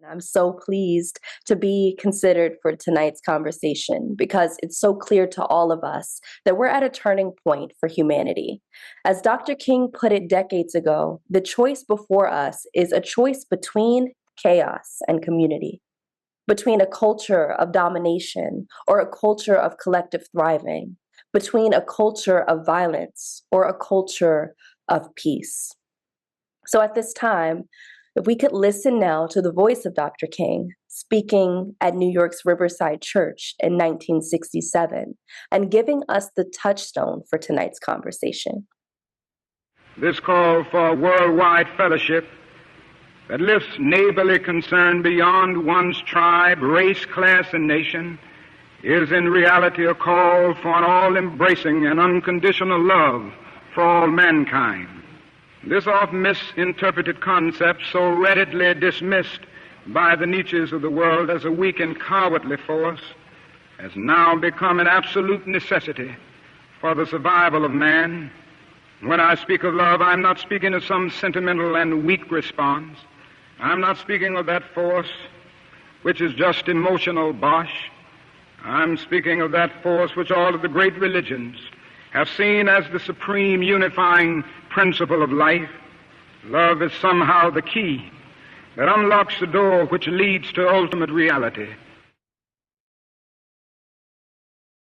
I'm so pleased to be considered for tonight's conversation because it's so clear to all of us that we're at a turning point for humanity. As Dr. King put it decades ago, the choice before us is a choice between chaos and community, between a culture of domination or a culture of collective thriving, between a culture of violence or a culture of peace. So at this time, if we could listen now to the voice of Dr. King speaking at New York's Riverside Church in 1967 and giving us the touchstone for tonight's conversation. This call for worldwide fellowship that lifts neighborly concern beyond one's tribe, race, class, and nation is in reality a call for an all-embracing and unconditional love for all mankind. This often misinterpreted concept, so readily dismissed by the niches of the world as a weak and cowardly force, has now become an absolute necessity for the survival of man. When I speak of love, I'm not speaking of some sentimental and weak response. I'm not speaking of that force which is just emotional bosh. I'm speaking of that force which all of the great religions have seen as the supreme unifying principle of life. Love is somehow the key that unlocks the door which leads to ultimate reality.